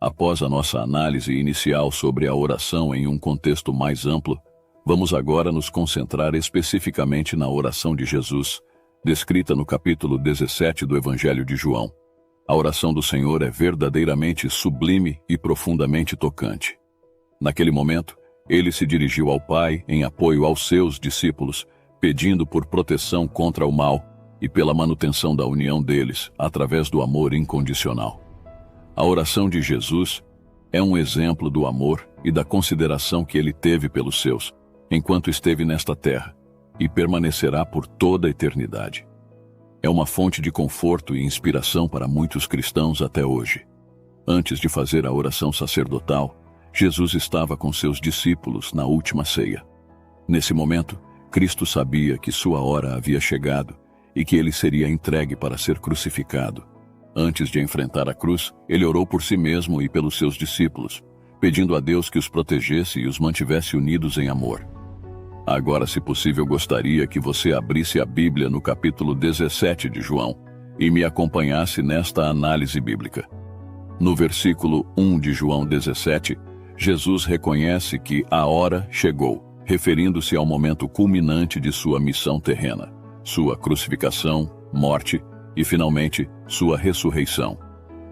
Após a nossa análise inicial sobre a oração em um contexto mais amplo, vamos agora nos concentrar especificamente na oração de Jesus, descrita no capítulo 17 do Evangelho de João. A oração do Senhor é verdadeiramente sublime e profundamente tocante. Naquele momento, ele se dirigiu ao Pai em apoio aos seus discípulos, pedindo por proteção contra o mal e pela manutenção da união deles através do amor incondicional. A oração de Jesus é um exemplo do amor e da consideração que ele teve pelos seus, enquanto esteve nesta terra, e permanecerá por toda a eternidade. É uma fonte de conforto e inspiração para muitos cristãos até hoje. Antes de fazer a oração sacerdotal, Jesus estava com seus discípulos na última ceia. Nesse momento, Cristo sabia que sua hora havia chegado e que ele seria entregue para ser crucificado. Antes de enfrentar a cruz, ele orou por si mesmo e pelos seus discípulos, pedindo a Deus que os protegesse e os mantivesse unidos em amor. Agora, se possível, gostaria que você abrisse a Bíblia no capítulo 17 de João e me acompanhasse nesta análise bíblica. No versículo 1 de João 17, Jesus reconhece que a hora chegou, referindo-se ao momento culminante de sua missão terrena, sua crucificação, morte e, finalmente, sua ressurreição.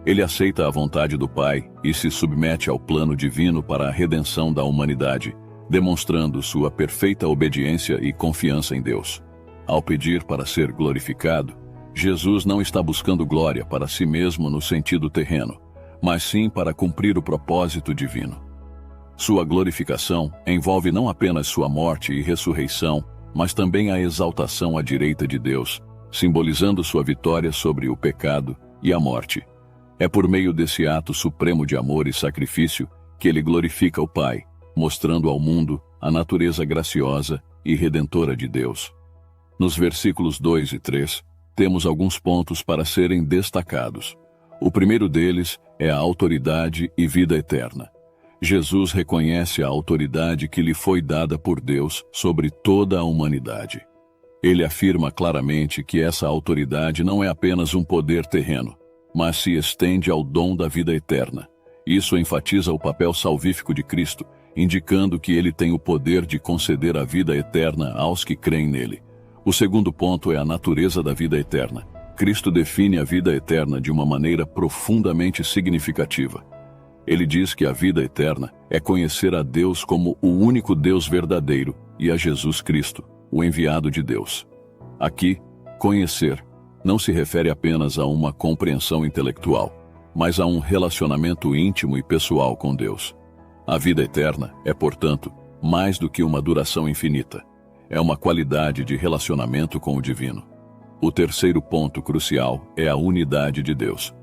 Ele aceita a vontade do Pai e se submete ao plano divino para a redenção da humanidade, demonstrando sua perfeita obediência e confiança em Deus. Ao pedir para ser glorificado, Jesus não está buscando glória para si mesmo no sentido terreno, mas sim para cumprir o propósito divino. Sua glorificação envolve não apenas sua morte e ressurreição, mas também a exaltação à direita de Deus, simbolizando sua vitória sobre o pecado e a morte. É por meio desse ato supremo de amor e sacrifício que ele glorifica o Pai, mostrando ao mundo a natureza graciosa e redentora de Deus. Nos versículos 2 e 3, temos alguns pontos para serem destacados. O primeiro deles é a autoridade e vida eterna. Jesus reconhece a autoridade que lhe foi dada por Deus sobre toda a humanidade. Ele afirma claramente que essa autoridade não é apenas um poder terreno, mas se estende ao dom da vida eterna. Isso enfatiza o papel salvífico de Cristo, indicando que ele tem o poder de conceder a vida eterna aos que creem nele. O segundo ponto é a natureza da vida eterna. Cristo define a vida eterna de uma maneira profundamente significativa. Ele diz que a vida eterna é conhecer a Deus como o único Deus verdadeiro e a Jesus Cristo, o enviado de Deus. Aqui, conhecer não se refere apenas a uma compreensão intelectual, mas a um relacionamento íntimo e pessoal com Deus. A vida eterna é, portanto, mais do que uma duração infinita. É uma qualidade de relacionamento com o divino. O terceiro ponto crucial é a unidade de Deus.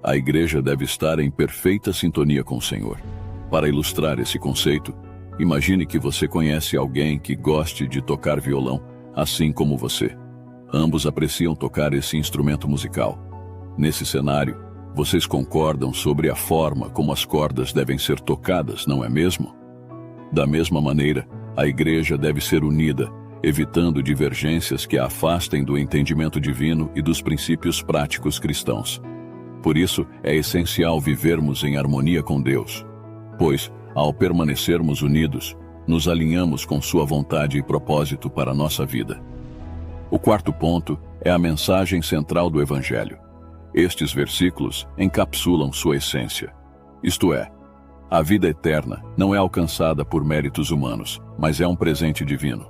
A igreja deve estar em perfeita sintonia com o Senhor. Para ilustrar esse conceito, imagine que você conhece alguém que goste de tocar violão, assim como você. Ambos apreciam tocar esse instrumento musical. Nesse cenário, vocês concordam sobre a forma como as cordas devem ser tocadas, não é mesmo? Da mesma maneira, a igreja deve ser unida, evitando divergências que a afastem do entendimento divino e dos princípios práticos cristãos. Por isso, é essencial vivermos em harmonia com Deus, pois, ao permanecermos unidos, nos alinhamos com sua vontade e propósito para a nossa vida. O quarto ponto é a mensagem central do Evangelho. Estes versículos encapsulam sua essência. Isto é, a vida eterna não é alcançada por méritos humanos, mas é um presente divino.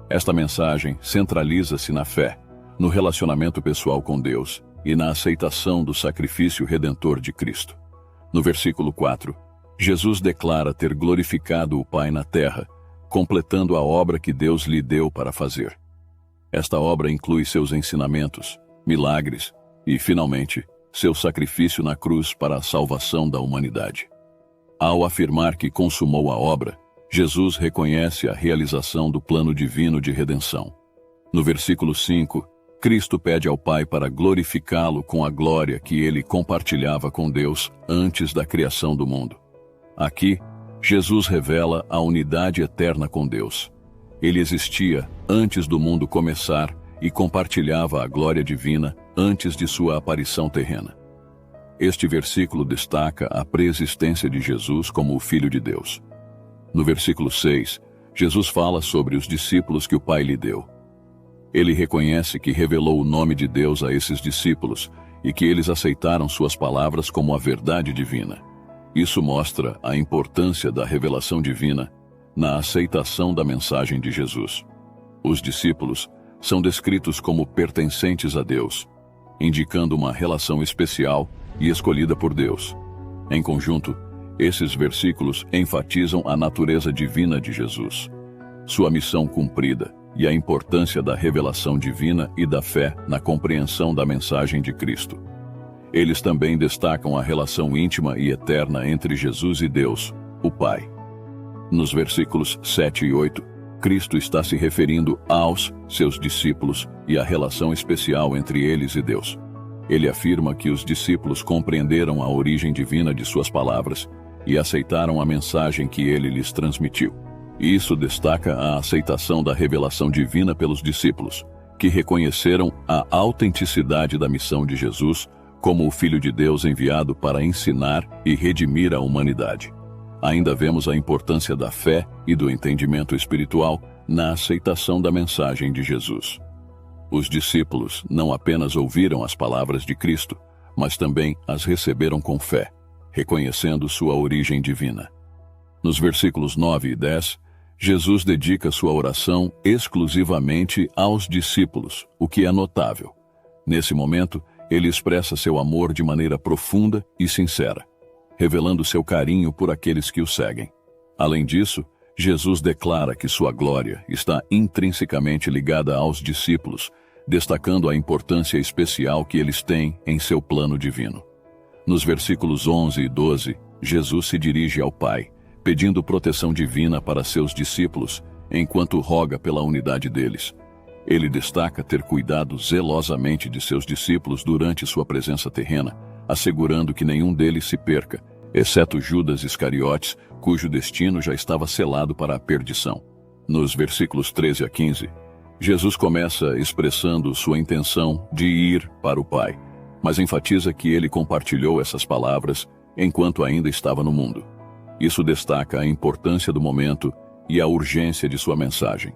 Esta mensagem centraliza-se na fé, no relacionamento pessoal com Deus e na aceitação do sacrifício redentor de Cristo. No versículo 4, Jesus declara ter glorificado o Pai na terra, completando a obra que Deus lhe deu para fazer. Esta obra inclui seus ensinamentos, milagres e, finalmente, seu sacrifício na cruz para a salvação da humanidade. Ao afirmar que consumou a obra, Jesus reconhece a realização do plano divino de redenção. No versículo 5, Cristo pede ao Pai para glorificá-lo com a glória que ele compartilhava com Deus antes da criação do mundo. Aqui, Jesus revela a unidade eterna com Deus. Ele existia antes do mundo começar e compartilhava a glória divina antes de sua aparição terrena. Este versículo destaca a preexistência de Jesus como o Filho de Deus. No versículo 6, Jesus fala sobre os discípulos que o Pai lhe deu. Ele reconhece que revelou o nome de Deus a esses discípulos e que eles aceitaram suas palavras como a verdade divina. Isso mostra a importância da revelação divina na aceitação da mensagem de Jesus. Os discípulos são descritos como pertencentes a Deus, indicando uma relação especial e escolhida por Deus. Em conjunto, esses versículos enfatizam a natureza divina de Jesus, sua missão cumprida e a importância da revelação divina e da fé na compreensão da mensagem de Cristo. Eles também destacam a relação íntima e eterna entre Jesus e Deus, o Pai. Nos versículos 7 e 8, Cristo está se referindo aos seus discípulos e à relação especial entre eles e Deus. Ele afirma que os discípulos compreenderam a origem divina de suas palavras e aceitaram a mensagem que ele lhes transmitiu. E isso destaca a aceitação da revelação divina pelos discípulos, que reconheceram a autenticidade da missão de Jesus como o Filho de Deus enviado para ensinar e redimir a humanidade. Ainda vemos a importância da fé e do entendimento espiritual na aceitação da mensagem de Jesus. Os discípulos não apenas ouviram as palavras de Cristo, mas também as receberam com fé, reconhecendo sua origem divina. Nos versículos 9 e 10, Jesus dedica sua oração exclusivamente aos discípulos, o que é notável. Nesse momento, ele expressa seu amor de maneira profunda e sincera, revelando seu carinho por aqueles que o seguem. Além disso, Jesus declara que sua glória está intrinsecamente ligada aos discípulos, destacando a importância especial que eles têm em seu plano divino. Nos versículos 11 e 12, Jesus se dirige ao Pai, pedindo proteção divina para seus discípulos, enquanto roga pela unidade deles. Ele destaca ter cuidado zelosamente de seus discípulos durante sua presença terrena, assegurando que nenhum deles se perca, exceto Judas Iscariotes, cujo destino já estava selado para a perdição. Nos versículos 13 a 15, Jesus começa expressando sua intenção de ir para o Pai, mas enfatiza que ele compartilhou essas palavras enquanto ainda estava no mundo. Isso destaca a importância do momento e a urgência de sua mensagem.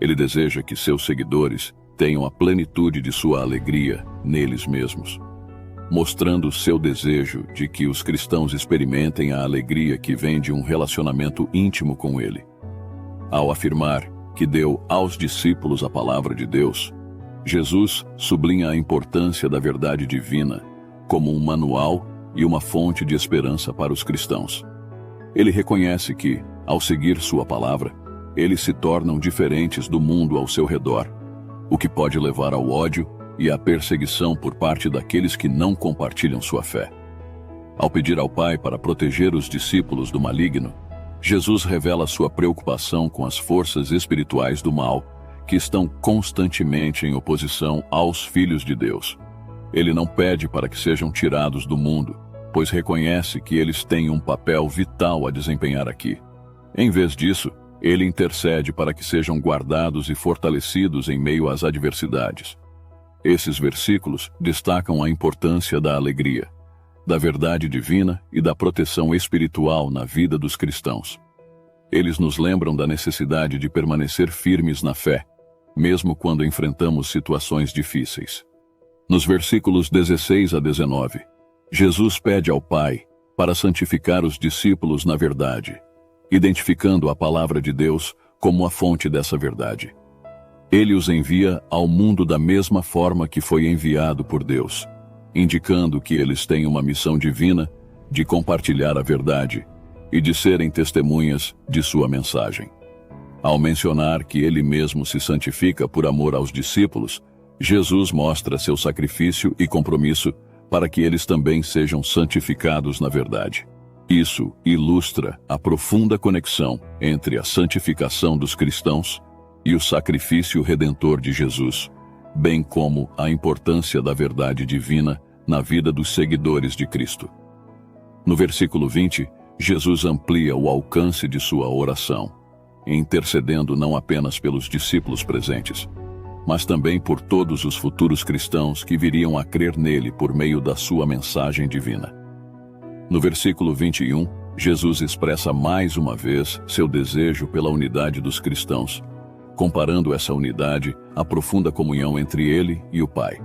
Ele deseja que seus seguidores tenham a plenitude de sua alegria neles mesmos, mostrando seu desejo de que os cristãos experimentem a alegria que vem de um relacionamento íntimo com ele. Ao afirmar que deu aos discípulos a palavra de Deus, Jesus sublinha a importância da verdade divina como um manual e uma fonte de esperança para os cristãos. Ele reconhece que, ao seguir sua palavra, eles se tornam diferentes do mundo ao seu redor, o que pode levar ao ódio e à perseguição por parte daqueles que não compartilham sua fé. Ao pedir ao Pai para proteger os discípulos do maligno, Jesus revela sua preocupação com as forças espirituais do mal que estão constantemente em oposição aos filhos de Deus. Ele não pede para que sejam tirados do mundo, pois reconhece que eles têm um papel vital a desempenhar aqui. Em vez disso, ele intercede para que sejam guardados e fortalecidos em meio às adversidades. Esses versículos destacam a importância da alegria, da verdade divina e da proteção espiritual na vida dos cristãos. Eles nos lembram da necessidade de permanecer firmes na fé, mesmo quando enfrentamos situações difíceis. Nos versículos 16 a 19, Jesus pede ao Pai para santificar os discípulos na verdade, identificando a palavra de Deus como a fonte dessa verdade. Ele os envia ao mundo da mesma forma que foi enviado por Deus, indicando que eles têm uma missão divina de compartilhar a verdade e de serem testemunhas de sua mensagem. Ao mencionar que ele mesmo se santifica por amor aos discípulos, Jesus mostra seu sacrifício e compromisso para que eles também sejam santificados na verdade. Isso ilustra a profunda conexão entre a santificação dos cristãos e o sacrifício redentor de Jesus, bem como a importância da verdade divina na vida dos seguidores de Cristo. No versículo 20, Jesus amplia o alcance de sua oração, intercedendo não apenas pelos discípulos presentes, mas também por todos os futuros cristãos que viriam a crer nele por meio da sua mensagem divina. No versículo 21, Jesus expressa mais uma vez seu desejo pela unidade dos cristãos, comparando essa unidade à profunda comunhão entre ele e o Pai.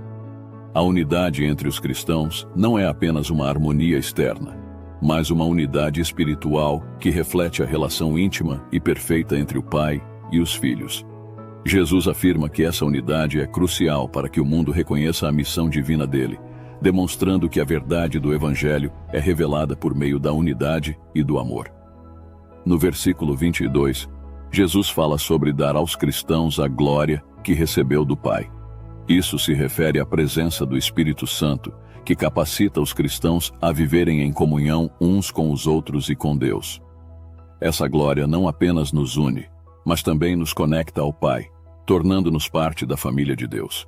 A unidade entre os cristãos não é apenas uma harmonia externa, mas uma unidade espiritual que reflete a relação íntima e perfeita entre o Pai e os filhos. Jesus afirma que essa unidade é crucial para que o mundo reconheça a missão divina dele, demonstrando que a verdade do Evangelho é revelada por meio da unidade e do amor. No versículo 22, Jesus fala sobre dar aos cristãos a glória que recebeu do Pai. Isso se refere à presença do Espírito Santo, que capacita os cristãos a viverem em comunhão uns com os outros e com Deus. Essa glória não apenas nos une, mas também nos conecta ao Pai, tornando-nos parte da família de Deus.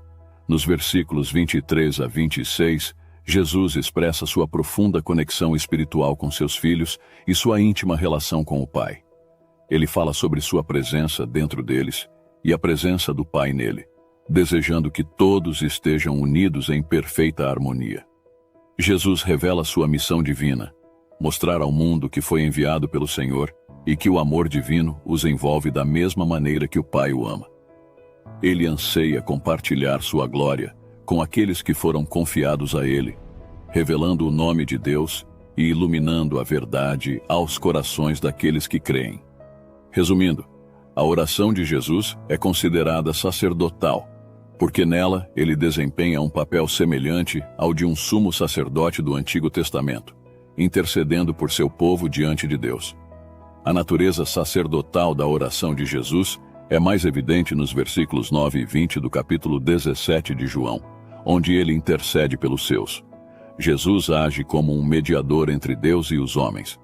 Nos versículos 23 a 26, Jesus expressa sua profunda conexão espiritual com seus filhos e sua íntima relação com o Pai. Ele fala sobre sua presença dentro deles e a presença do Pai nele, desejando que todos estejam unidos em perfeita harmonia. Jesus revela sua missão divina, mostrar ao mundo que foi enviado pelo Senhor e que o amor divino os envolve da mesma maneira que o Pai o ama. Ele anseia compartilhar sua glória com aqueles que foram confiados a ele, revelando o nome de Deus e iluminando a verdade aos corações daqueles que creem. Resumindo, a oração de Jesus é considerada sacerdotal, porque nela ele desempenha um papel semelhante ao de um sumo sacerdote do Antigo Testamento, intercedendo por seu povo diante de Deus. A natureza sacerdotal da oração de Jesus é mais evidente nos versículos 9 e 20 do capítulo 17 de João, onde ele intercede pelos seus. Jesus age como um mediador entre Deus e os homens.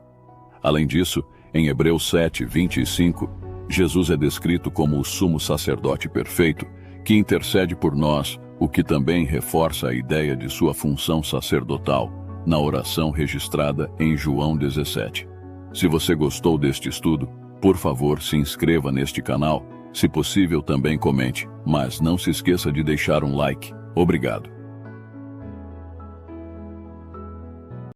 Além disso, em Hebreus 7, 25, Jesus é descrito como o sumo sacerdote perfeito, que intercede por nós, o que também reforça a ideia de sua função sacerdotal na oração registrada em João 17. Se você gostou deste estudo, por favor, se inscreva neste canal. Se possível, também comente, mas não se esqueça de deixar um like. Obrigado.